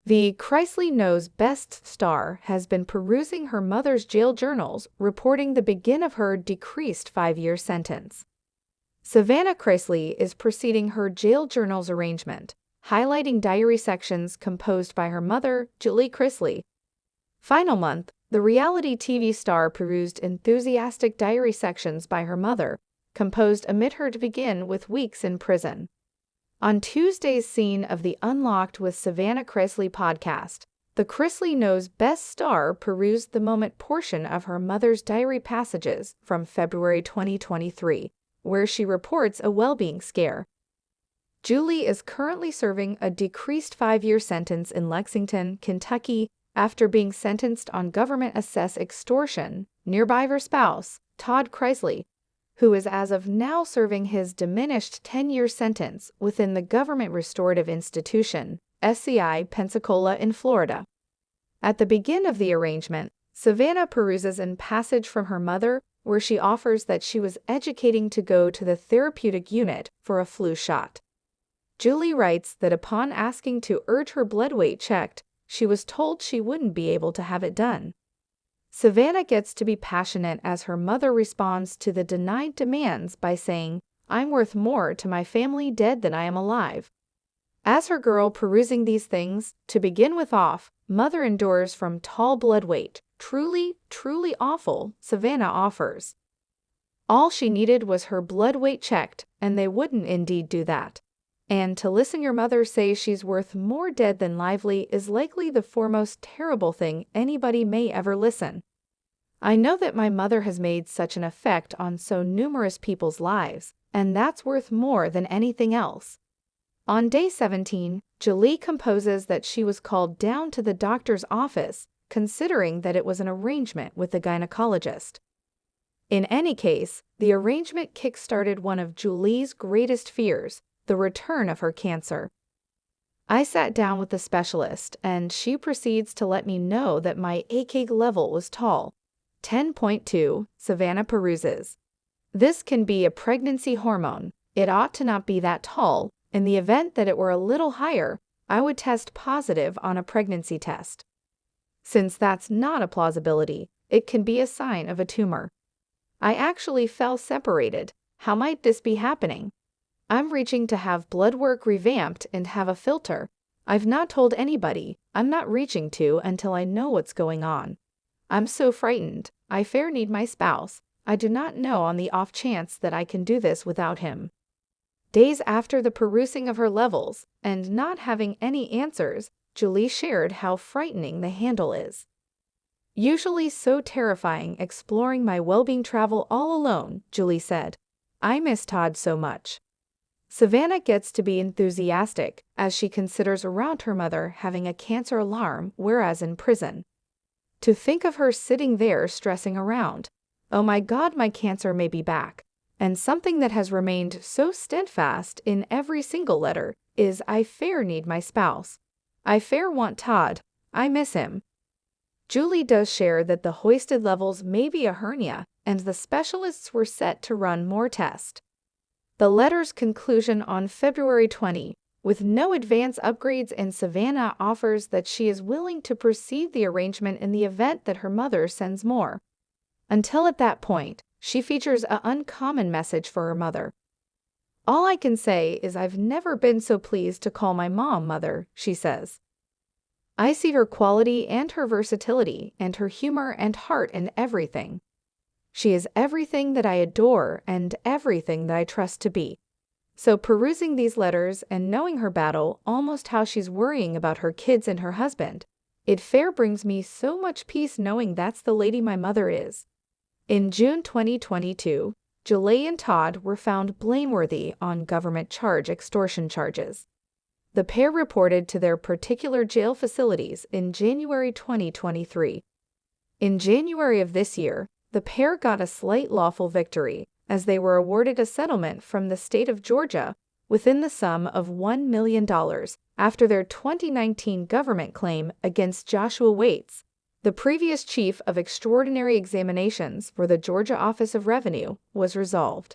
The Chrisley Knows Best star has been perusing her mother's jail journals, reporting the begin of her decreased 5-year sentence. Savannah Chrisley is proceeding her jail journals arrangement, highlighting diary sections composed by her mother, Julie Chrisley. Final month, the reality TV star perused enthusiastic diary sections by her mother, composed amid her to begin with weeks in prison. On Tuesday's scene of the Unlocked with Savannah Chrisley podcast, the Chrisley Knows Best star perused the moment portion of her mother's diary passages from February 2023, where she reports a well-being scare. Julie is currently serving a decreased 5-year sentence in Lexington, Kentucky, after being sentenced on government-assessed extortion, nearby her spouse, Todd Chrisley, who is as of now serving his diminished 10-year sentence within the Government Restorative Institution, SCI, Pensacola in Florida. At the begin of the arrangement, Savannah peruses a passage from her mother where she offers that she was educating to go to the therapeutic unit for a flu shot. Julie writes that upon asking to urge her blood weight checked, she was told she wouldn't be able to have it done. Savannah gets to be passionate as her mother responds to the denied demands by saying, "I'm worth more to my family dead than I am alive." As her girl perusing these things, to begin with mother endures from tall blood weight, truly awful, Savannah offers. All she needed was her blood weight checked, and they wouldn't indeed do that. And to listen your mother say she's worth more dead than lively is likely the foremost terrible thing anybody may ever listen. I know that my mother has made such an effect on so numerous people's lives, and that's worth more than anything else. On day 17, Julie composes that she was called down to the doctor's office, considering that it was an arrangement with the gynecologist. In any case, the arrangement kick-started one of Julie's greatest fears, the return of her cancer. I sat down with the specialist, and she proceeds to let me know that my ACAG level was tall. 10.2, Savannah peruses. This can be a pregnancy hormone. It ought to not be that tall. In the event that it were a little higher, I would test positive on a pregnancy test. Since that's not a plausibility, it can be a sign of a tumor. I actually felt separated. How might this be happening? I'm reaching to have blood work revamped and have a filter. I've not told anybody. I'm not reaching to until I know what's going on. I'm so frightened. I fair need my spouse. I do not know on the off chance that I can do this without him. Days after the perusing of her levels, and not having any answers, Julie shared how frightening the handle is. Usually so terrifying exploring my well-being travel all alone, Julie said. I miss Todd so much. Savannah gets to be enthusiastic as she considers around her mother having a cancer alarm, whereas in prison. To think of her sitting there stressing around. Oh my God, my cancer may be back. And something that has remained so steadfast in every single letter is I fair need my spouse. I fair want Todd. I miss him. Julie does share that the hoisted levels may be a hernia, and the specialists were set to run more tests. The letter's conclusion on February 20, with no advance upgrades, and Savannah offers that she is willing to proceed the arrangement in the event that her mother sends more. Until at that point, she features an uncommon message for her mother. All I can say is I've never been so pleased to call my mom mother, she says. I see her quality and her versatility and her humor and heart in everything. She is everything that I adore and everything that I trust to be. So perusing these letters and knowing her battle, almost how she's worrying about her kids and her husband, it fair brings me so much peace knowing that's the lady my mother is. In June 2022, Julie and Todd were found blameworthy on government extortion charges. The pair reported to their particular jail facilities in January 2023. In January of this year, the pair got a slight lawful victory, as they were awarded a settlement from the state of Georgia within the sum of $1 million after their 2019 government claim against Joshua Waits, the previous chief of extraordinary examinations for the Georgia Office of Revenue, was resolved.